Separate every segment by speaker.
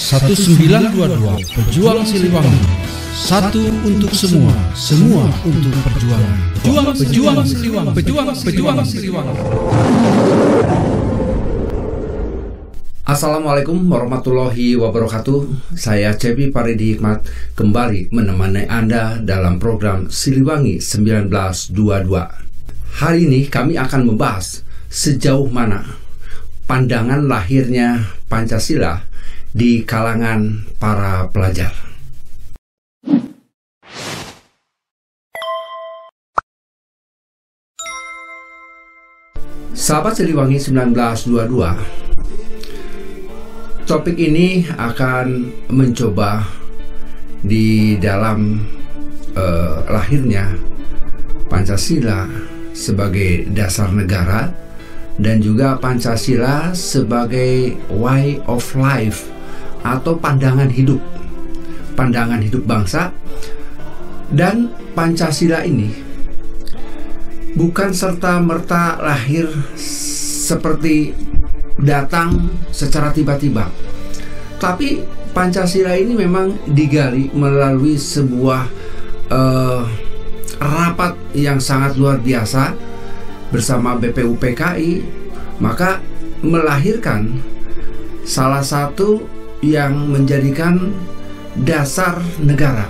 Speaker 1: 1922 Pejuang Siliwangi. Satu untuk semua, semua untuk perjuangan. Pejuang Siliwangi. Pejuang Siliwangi.
Speaker 2: Assalamualaikum warahmatullahi wabarakatuh. Saya Cepi Paridi Hikmat kembali menemani Anda dalam program Siliwangi 1922. Hari ini kami akan membahas sejauh mana pandangan lahirnya Pancasila di kalangan para pelajar. Sahabat Siliwangi 1922, topik ini akan mencoba di dalam lahirnya Pancasila sebagai dasar negara dan juga Pancasila sebagai way of life atau pandangan hidup bangsa. Dan Pancasila ini bukan serta-merta lahir seperti datang secara tiba-tiba, tapi Pancasila ini memang digali melalui sebuah rapat yang sangat luar biasa bersama BPUPKI, maka melahirkan salah satu yang menjadikan dasar negara.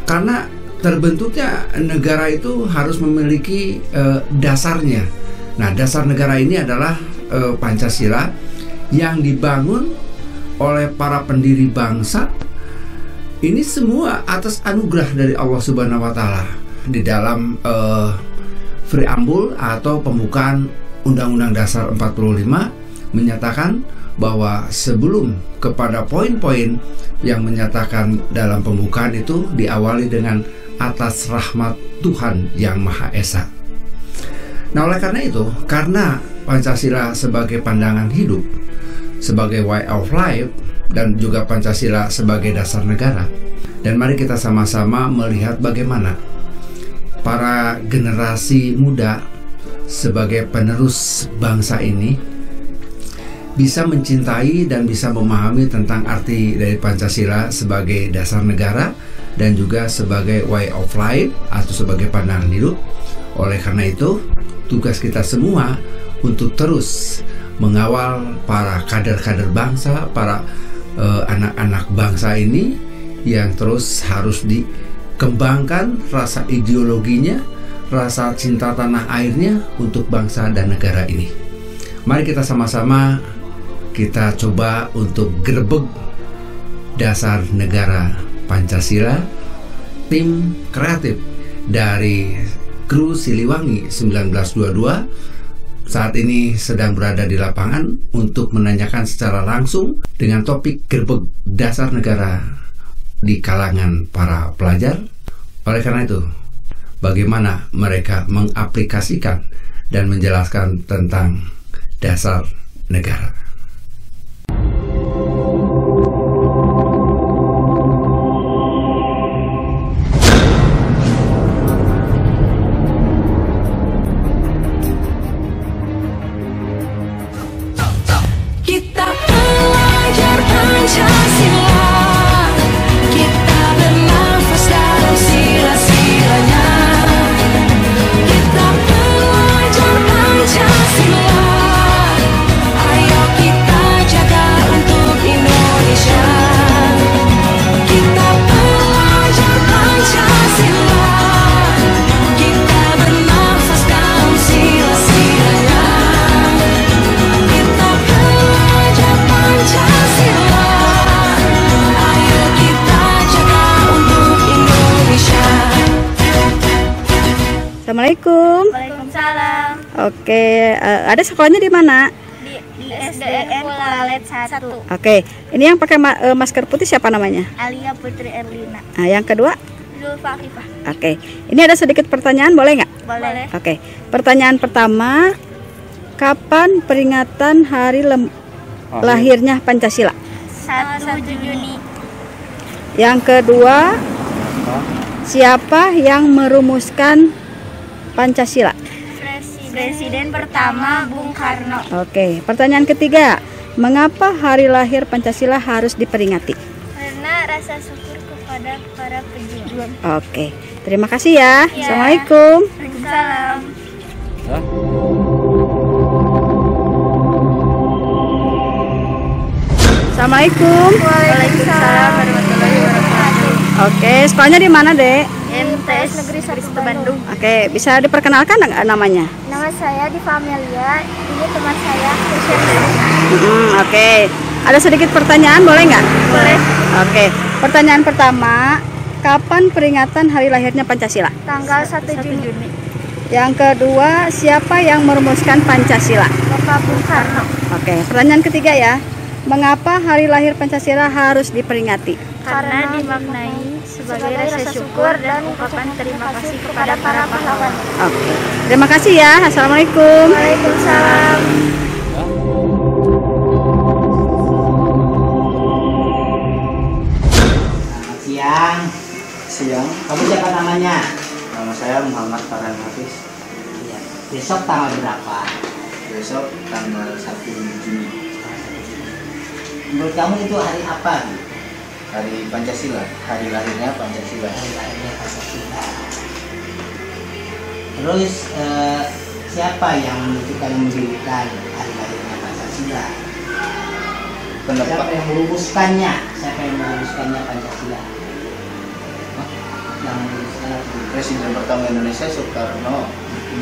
Speaker 2: Karena terbentuknya negara itu harus memiliki dasarnya. Nah, dasar negara ini adalah Pancasila yang dibangun oleh para pendiri bangsa. Ini semua atas anugerah dari Allah Subhanahu wa Ta'ala. Di dalam preambul atau pembukaan Undang-Undang Dasar 45 menyatakan bahwa sebelum kepada poin-poin yang menyatakan dalam pembukaan itu diawali dengan atas rahmat Tuhan Yang Maha Esa. Nah, oleh karena itu, karena Pancasila sebagai pandangan hidup, sebagai way of life, dan juga Pancasila sebagai dasar negara, dan mari kita sama-sama melihat bagaimana para generasi muda sebagai penerus bangsa ini bisa mencintai dan bisa memahami tentang arti dari Pancasila sebagai dasar negara dan juga sebagai way of life atau sebagai pandangan hidup. Oleh karena itu, tugas kita semua untuk terus mengawal para kader-kader bangsa, para anak-anak bangsa ini yang terus harus dikembangkan rasa ideologinya, rasa cinta tanah airnya untuk bangsa dan negara ini. Mari kita sama-sama kita coba untuk gerebek dasar negara Pancasila. Tim kreatif dari kru Siliwangi 1922 saat ini sedang berada di lapangan untuk menanyakan secara langsung dengan topik gerebek dasar negara di kalangan para pelajar. Oleh karena itu, bagaimana mereka mengaplikasikan dan menjelaskan tentang dasar negara.
Speaker 3: Kita pelajar Pancasila, kita bernafas dalam sila-silanya. Kita pelajar Pancasila, ayo kita jaga untuk Indonesia. Kita pelajar Pancasila, kita bernafas dalam sila-silanya. Kita pelajar Pancasila, ayo kita jaga untuk Indonesia.
Speaker 4: Assalamualaikum.
Speaker 5: Waalaikumsalam.
Speaker 4: Oke, ada sekolahnya di mana?
Speaker 5: Di SDN Kulalet 1.
Speaker 4: Oke, ini yang pakai masker putih siapa namanya?
Speaker 5: Alia Putri Erlina.
Speaker 4: Nah, yang kedua?
Speaker 5: Zulfa Afifah.
Speaker 4: Oke, ini ada sedikit pertanyaan, boleh nggak?
Speaker 5: Boleh.
Speaker 4: Oke, pertanyaan pertama, kapan peringatan hari lahirnya Pancasila?
Speaker 5: 1 Juni.
Speaker 4: Yang kedua, siapa yang merumuskan Pancasila?
Speaker 5: Presiden pertama Bung Karno.
Speaker 4: Oke, pertanyaan ketiga, Mengapa hari lahir Pancasila harus diperingati?
Speaker 5: Karena rasa syukur kepada para pejuang.
Speaker 4: Oke, terima kasih ya.
Speaker 5: Ya.
Speaker 4: Assalamualaikum.
Speaker 5: Waalaikumsalam.
Speaker 4: Assalamualaikum.
Speaker 5: Waalaikumsalam warahmatullahi wabarakatuh.
Speaker 4: Oke, sekolahnya di mana, Dek?
Speaker 5: MTS Negeri 1 Bandung.
Speaker 4: Oke, bisa diperkenalkan nggak namanya?
Speaker 5: Nama saya Diva Amelia. Ini teman saya Christian.
Speaker 4: Oke, ada sedikit pertanyaan, boleh nggak?
Speaker 5: Boleh.
Speaker 4: Oke, pertanyaan pertama, kapan peringatan hari lahirnya Pancasila?
Speaker 5: Tanggal 1 Juni.
Speaker 4: Yang kedua, siapa yang merumuskan Pancasila?
Speaker 5: Bapak Bung Karno.
Speaker 4: Oke, pertanyaan ketiga ya, mengapa hari lahir Pancasila harus diperingati?
Speaker 5: Karena dimaknai sebagai rasa syukur dan ungkapan terima kasih kepada para pahlawan.
Speaker 4: Oke, terima kasih ya. Assalamualaikum.
Speaker 5: Waalaikumsalam.
Speaker 6: Selamat siang. Kamu siapa namanya?
Speaker 7: Nama saya Muhammad Farhan Hafiz.
Speaker 6: Iya. Besok tanggal berapa?
Speaker 7: Besok tanggal 1 Juni.
Speaker 6: Menurut kamu itu hari apa?
Speaker 7: Hari Pancasila, hari lahirnya Pancasila.
Speaker 6: Hari lahirnya Pancasila. Terus siapa yang menentukan mendirikan hari lahirnya Pancasila? Siapa yang merumuskannya? Siapa yang merumuskannya Pancasila? Yang merumuskan apa?
Speaker 7: Presiden pertama Indonesia Soekarno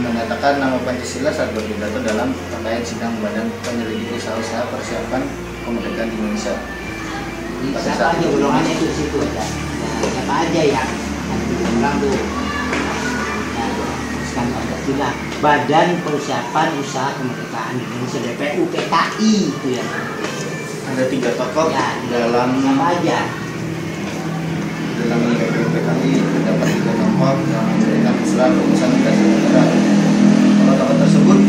Speaker 7: menyatakan nama Pancasila saat berpidato dalam rangkaian sidang Badan Penyelidik Usaha-usaha Persiapan Kemerdekaan Indonesia.
Speaker 6: Jadi siapa aja golongannya itu di situ ada. Nah, siapa aja yang bilang tuh. Nah, merumuskan Pancasila. Badan Persiapan Usaha Kemerdekaan Indonesia BPUPKI itu ya.
Speaker 7: Ada 3 tokoh
Speaker 6: Ya,
Speaker 7: dalam
Speaker 6: siapa aja?
Speaker 7: BPUPKI terdapat 3 tokoh yang memberikan usulan rumusan Dasar Negara. Tokoh-tokoh tersebut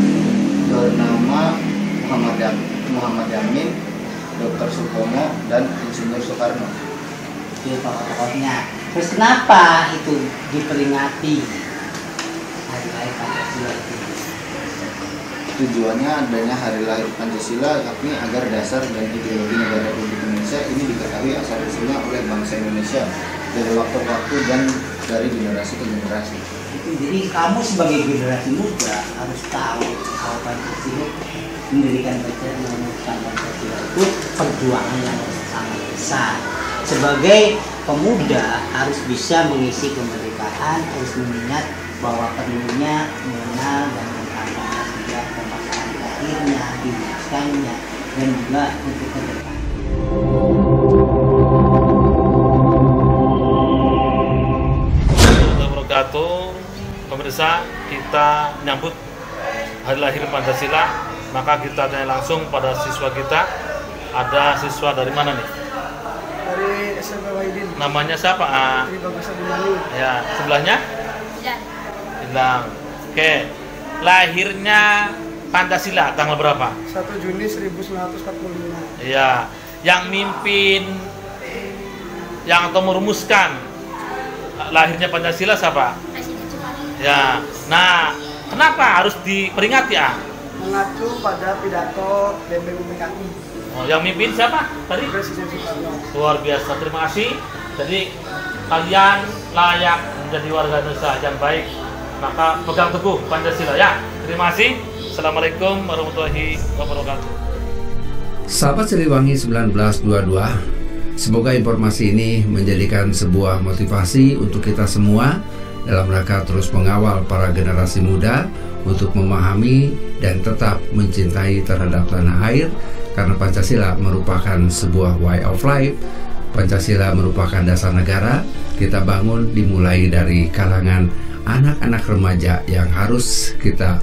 Speaker 7: bernama Muhammad Yamin, Dr. Supomo, dan Insinyur Soekarno.
Speaker 6: Itu tokoh-tokohnya. Terus kenapa itu diperingati hari lahir Pancasila itu?
Speaker 7: Tujuannya adanya hari lahir Pancasila yakni agar dasar dan ideologi negara Republik Indonesia ini diketahui asal-usulnya oleh bangsa Indonesia dari waktu ke waktu dan dari generasi ke generasi.
Speaker 6: Jadi kamu sebagai generasi muda harus tahu bahwa Pancasila, mendirikan Pancasila itu perjuangan yang sangat besar. Sebagai pemuda harus bisa mengisi kemerdekaan, harus mengingat bahwa perlunya mengenal dan mengkaji sejarah permasalahan lahirnya, dirumuskannya, dan juga untuk ke depan.
Speaker 8: Wabarakatuh. Pemirsa, kita menyambut hari lahir Pancasila, maka kita tanya langsung pada siswa kita. Ada siswa dari mana nih?
Speaker 9: Dari SMP Wahidin.
Speaker 8: Namanya siapa?
Speaker 9: Dari Bagus Abimani.
Speaker 8: Ya, sebelahnya?
Speaker 5: Ya.
Speaker 8: Bilang. Oke, lahirnya Pancasila tanggal berapa?
Speaker 9: 1 Juni 1945.
Speaker 8: Iya, yang mimpin, yang atau merumuskan lahirnya Pancasila siapa? Ya, nah kenapa harus diperingati ah?
Speaker 9: Mengacu pada pidato BPUPKI.
Speaker 8: Oh, yang mimpin siapa tadi?
Speaker 9: Presiden Soekarno.
Speaker 8: Luar biasa, terima kasih. Jadi kalian layak menjadi warga Indonesia yang baik, maka pegang teguh Pancasila ya. Terima kasih. Assalamualaikum warahmatullahi wabarakatuh.
Speaker 2: Sahabat Siliwangi 1922, semoga informasi ini menjadikan sebuah motivasi untuk kita semua dalam rangka terus mengawal para generasi muda untuk memahami dan tetap mencintai terhadap tanah air, karena Pancasila merupakan sebuah way of life. Pancasila merupakan dasar negara. Kita bangun dimulai dari kalangan anak-anak remaja yang harus kita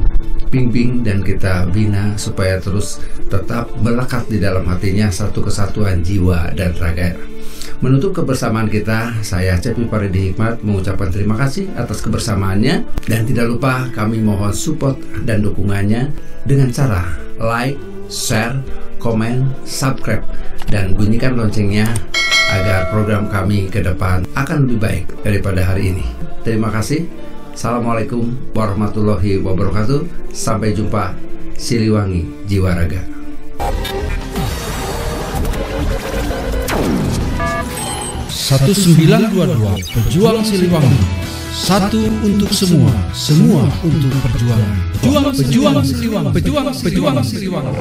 Speaker 2: bimbing dan kita bina supaya terus tetap melekat di dalam hatinya satu kesatuan jiwa dan raga. Menutup kebersamaan kita, saya Cepi Paridi Hikmat mengucapkan terima kasih atas kebersamaannya, dan tidak lupa kami mohon support dan dukungannya dengan cara like, share, komen, subscribe, dan bunyikan loncengnya agar program kami ke depan akan lebih baik daripada hari ini. Terima kasih. Assalamualaikum warahmatullahi wabarakatuh. Sampai jumpa. Siliwangi Jiwa Raga.
Speaker 1: 1922 Pejuang Siliwangi. Satu untuk semua, semua untuk perjuangan. Pejuang Siliwangi, pejuang Siliwangi.